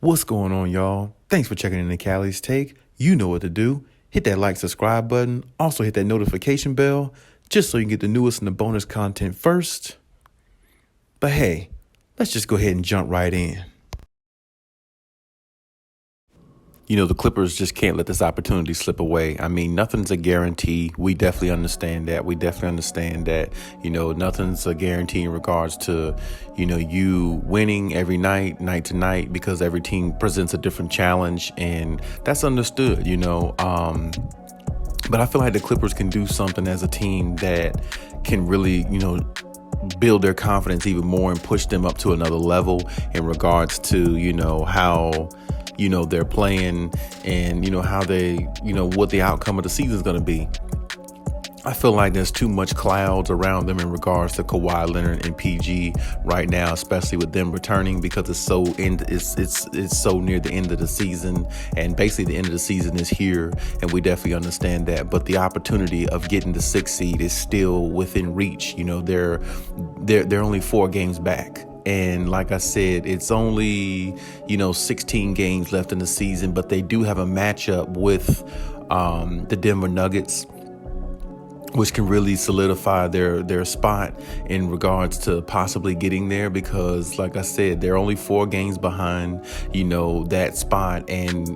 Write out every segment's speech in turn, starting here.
What's going on, y'all? Thanks for checking in the Khaliis Take. You know what to do. Hit that like, subscribe button. Also hit that notification bell just so you can get the newest and the bonus content first. But hey, let's just go ahead and jump right in. You know, the Clippers just can't let this opportunity slip away. I mean, nothing's a guarantee. We definitely understand that. Nothing's a guarantee in regards to, you winning every night to night, because every team presents a different challenge, and that's understood, But I feel like the Clippers can do something as a team that can really, build their confidence even more and push them up to another level in regards to, how they're playing and, how they, what the outcome of the season is going to be. I feel like there's too much clouds around them in regards to Kawhi Leonard and PG right now, especially with them returning, because it's so near the end of the season, and basically the end of the season is here, and we definitely understand that. But the opportunity of getting the 6th seed is still within reach. They're only 4 games back. And like I said, it's only, 16 games left in the season, but they do have a matchup with the Denver Nuggets, which can really solidify their spot in regards to possibly getting there, because like I said, they're only 4 games behind, that spot. And,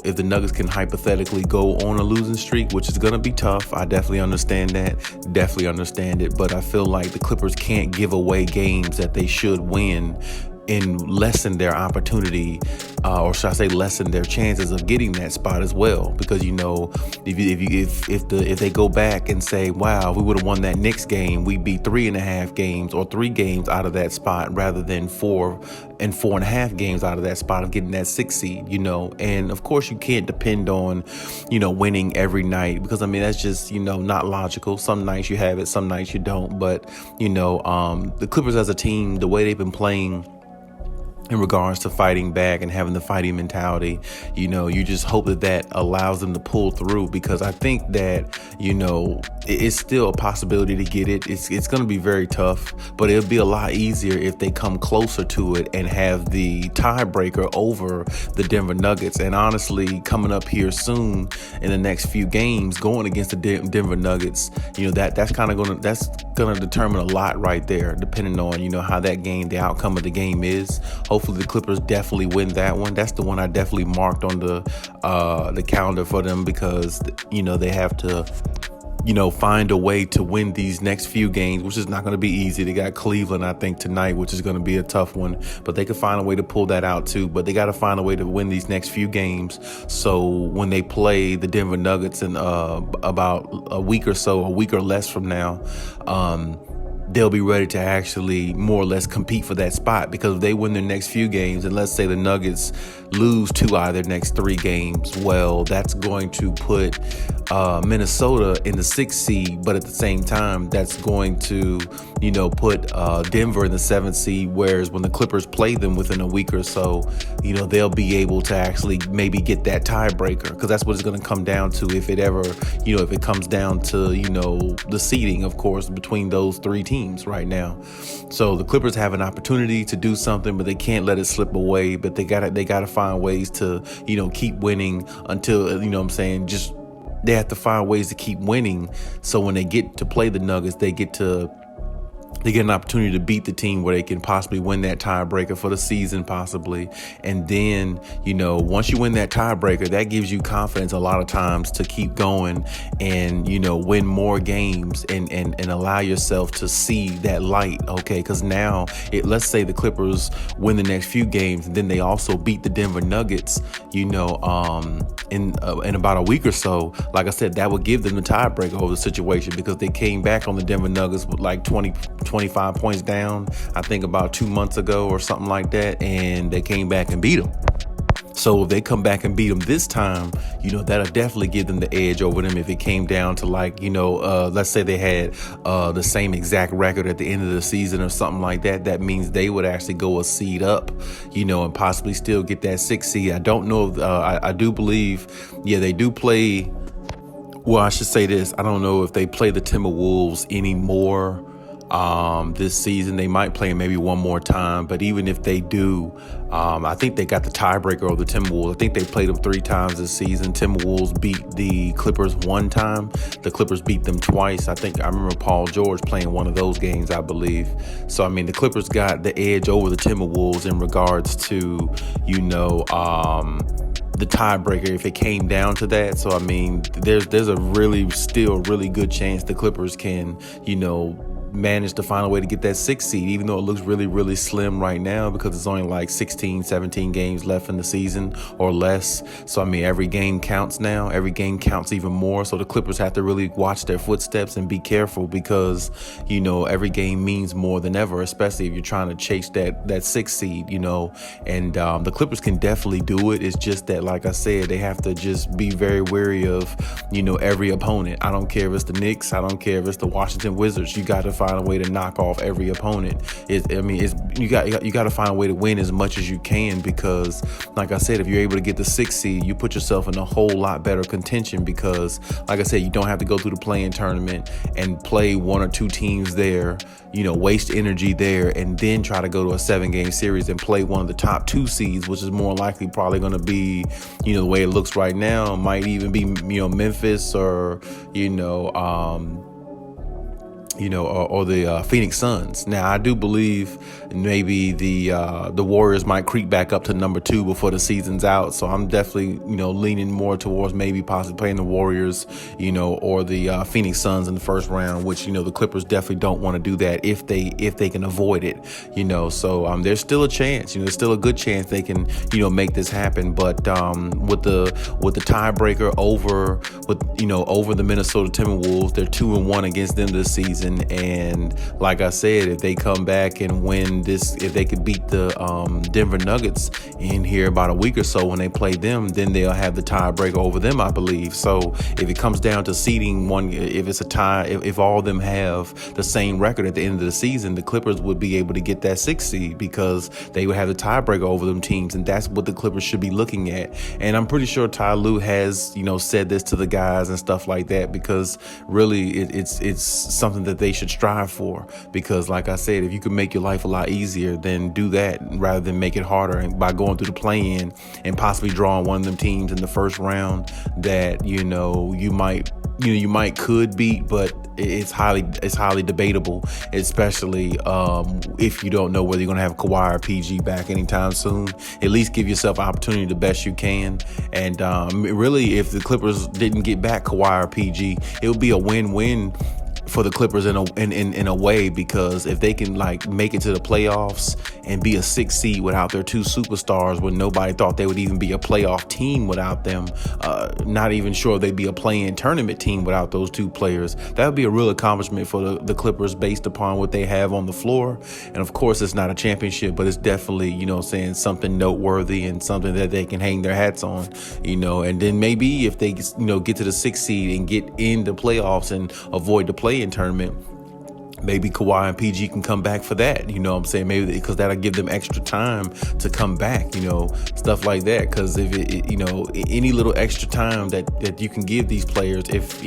if the Nuggets can hypothetically go on a losing streak, which is going to be tough, I definitely understand it. But I feel like the Clippers can't give away games that they should win and lessen their opportunity, or should I say lessen their chances of getting that spot as well. Because if they go back and say, wow, if we would have won that Knicks game, we'd be 3.5 games or 3 games out of that spot, rather than 4 and 4.5 games out of that spot of getting that 6th seed. And of course you can't depend on winning every night, because that's just not logical. Some nights you have it, some nights you don't. But the Clippers as a team, the way they've been playing in regards to fighting back and having the fighting mentality, you just hope that allows them to pull through, because I think that, it's still a possibility to get it. It's going to be very tough, but it'll be a lot easier if they come closer to it and have the tiebreaker over the Denver Nuggets. And honestly, coming up here soon in the next few games, going against the Denver Nuggets, that's going to determine a lot right there, depending on, how the outcome of the game is. Hopefully the Clippers definitely win that one. That's the one I definitely marked on the calendar for them, because, they have to, find a way to win these next few games, which is not going to be easy. They got Cleveland, I think, tonight, which is going to be a tough one, but they could find a way to pull that out too. But they got to find a way to win these next few games, so when they play the Denver Nuggets in about a week or less from now, they'll be ready to actually more or less compete for that spot. Because if they win their next few games, and let's say the Nuggets lose 2 out of their next 3 games, well, that's going to put Minnesota in the 6th seed. But at the same time, that's going to, put Denver in the 7th seed. Whereas when the Clippers play them within a week or so, they'll be able to actually maybe get that tiebreaker, because that's what it's going to come down to if it ever, if it comes down to, the seeding, of course, between those 3 teams right now. So the Clippers have an opportunity to do something, but they can't let it slip away. But they gotta find ways to, keep winning until, just they have to find ways to keep winning. So when they get to play the Nuggets, they get an opportunity to beat the team where they can possibly win that tiebreaker for the season, possibly. And then, once you win that tiebreaker, that gives you confidence a lot of times to keep going and, win more games and allow yourself to see that light. Okay. Because now let's say the Clippers win the next few games, and then they also beat the Denver Nuggets, in about a week or so. Like I said, that would give them the tiebreaker over the situation, because they came back on the Denver Nuggets with like 25 points down, I think about 2 months ago or something like that, and they came back and beat them. So if they come back and beat them this time, that'll definitely give them the edge over them. If it came down to let's say they had the same exact record at the end of the season or something like that, that means they would actually go a seed up, and possibly still get that 6th seed. I don't know if, I do believe, they do play. Well, I should say this. I don't know if they play the Timberwolves anymore this season. They might play maybe one more time, but even if they do, I think they got the tiebreaker over the Timberwolves. I think they played them 3 times this season. Timberwolves beat the Clippers 1 time. The Clippers beat them twice. I remember Paul George playing one of those games, I believe. So, I mean, the Clippers got the edge over the Timberwolves in regards to, the tiebreaker if it came down to that. So, I mean, there's a still really good chance the Clippers can, manage to find a way to get that 6th seed, even though it looks really, really slim right now because it's only like 16, 17 games left in the season or less. So, I mean, every game counts now. Every game counts even more. So the Clippers have to really watch their footsteps and be careful because, every game means more than ever, especially if you're trying to chase that 6th seed, and the Clippers can definitely do it. It's just that, like I said, they have to just be very wary of, every opponent. I don't care if it's the Knicks. I don't care if it's the Washington Wizards. You got to find a way to knock off every opponent. You got to find a way to win as much as you can because, like I said, if you're able to get the 6th seed, you put yourself in a whole lot better contention because, like I said, you don't have to go through the play-in tournament and play 1 or 2 teams there, waste energy there, and then try to go to a 7-game series and play one of the top 2 seeds, which is more likely probably going to be, the way it looks right now, might even be, Memphis or, or the Phoenix Suns. Now, I do believe maybe the Warriors might creep back up to number 2 before the season's out. So I'm definitely, leaning more towards maybe possibly playing the Warriors, or the Phoenix Suns in the first round, which, the Clippers definitely don't want to do that if they can avoid it, So there's still a chance, there's still a good chance they can, make this happen. But with the tiebreaker over the Minnesota Timberwolves, they're 2-1 against them this season. And like I said, if they come back and win this, if they could beat the Denver Nuggets in here about a week or so when they play them, then they'll have the tiebreaker over them, I believe. So if it comes down to seeding one, if it's a tie, if all of them have the same record at the end of the season, the Clippers would be able to get that 6th seed because they would have the tiebreaker over them teams. And that's what the Clippers should be looking at. And I'm pretty sure Ty Lue has, said this to the guys and stuff like that because really it's something that they should strive for because, like I said, if you can make your life a lot easier, then do that rather than make it harder and by going through the play-in and possibly drawing one of them teams in the first round that you might could beat, but it's highly debatable, especially if you don't know whether you're going to have Kawhi or PG back anytime soon. At least give yourself opportunity the best you can. And really, if the Clippers didn't get back Kawhi or PG, it would be a win-win for the Clippers in a way, because if they can make it to the playoffs and be a 6th seed without their 2 superstars when nobody thought they would even be a playoff team without them, not even sure they'd be a play-in tournament team without those 2 players, that would be a real accomplishment for the Clippers based upon what they have on the floor. And of course, it's not a championship, but it's definitely, something noteworthy and something that they can hang their hats on, and then maybe if they, get to the 6th seed and get in the playoffs and avoid the play-in tournament, maybe Kawhi and PG can come back for that, maybe because that'll give them extra time to come back, stuff like that. Because if any little extra time that you can give these players, if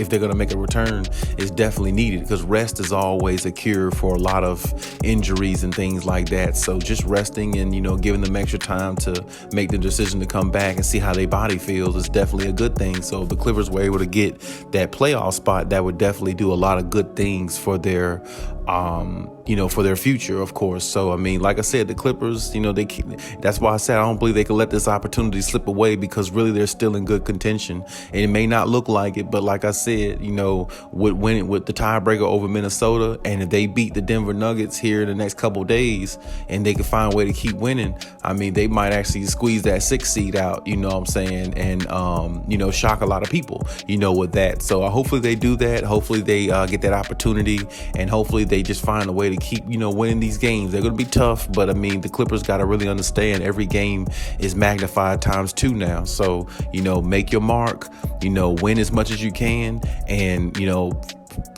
they're going to make a return, is definitely needed, because rest is always a cure for a lot of injuries and things like that. So just resting and, giving them extra time to make the decision to come back and see how their body feels is definitely a good thing. So if the Clippers were able to get that playoff spot, that would definitely do a lot of good things for their for their future, of course. So, I mean, like I said, the Clippers, that's why I said I don't believe they can let this opportunity slip away, because really they're still in good contention. And it may not look like it, but like I said, with the tiebreaker over Minnesota, and if they beat the Denver Nuggets here in the next couple of days and they can find a way to keep winning, I mean, they might actually squeeze that 6th seed out, and, shock a lot of people, with that. So hopefully they do that. Hopefully they get that opportunity, and hopefully they just find a way to keep, winning these games. They're going to be tough, but I mean, the Clippers got to really understand every game is magnified times 2 now. So, make your mark, win as much as you can, and,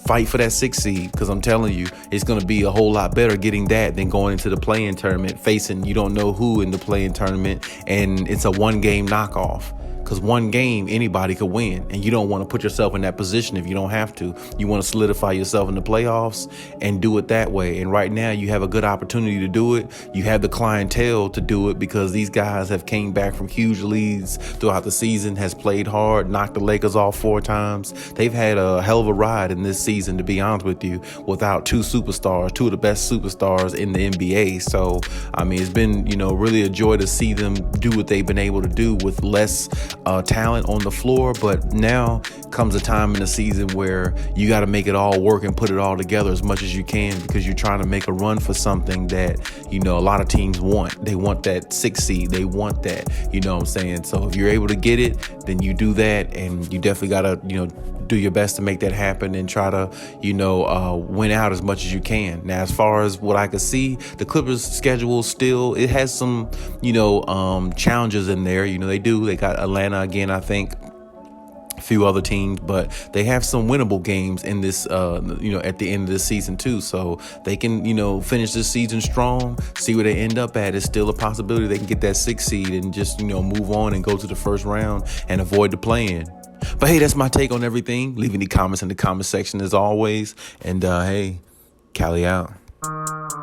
fight for that 6th seed, because I'm telling you, it's going to be a whole lot better getting that than going into the play-in tournament, facing you don't know who in the play-in tournament, and it's a 1-game knockoff. because one game anybody could win, and you don't want to put yourself in that position if you don't have to. You want to solidify yourself in the playoffs and do it that way. And right now you have a good opportunity to do it. You have the clientele to do it because these guys have came back from huge leads throughout the season, has played hard, knocked the Lakers off 4 times. They've had a hell of a ride in this season, to be honest with you, without 2 superstars, 2 of the best superstars in the NBA. So, I mean, it's been, really a joy to see them do what they've been able to do with less talent on the floor. But now comes a time in the season where you got to make it all work and put it all together as much as you can, because you're trying to make a run for something that, a lot of teams want. They want that 6 seed. They want that, what I'm saying? So if you're able to get it, then you do that, and you definitely got to, do your best to make that happen and try to, win out as much as you can. Now, as far as what I could see, the Clippers schedule still, it has some, challenges in there. They got Atlanta again, I think, a few other teams, but they have some winnable games in this, at the end of this season too. So they can, finish this season strong, see where they end up at. It's still a possibility they can get that 6 seed and just, move on and go to the first round and avoid the play-in. But hey, that's my take on everything. Leave any comments in the comment section as always. And hey, Khaliis out.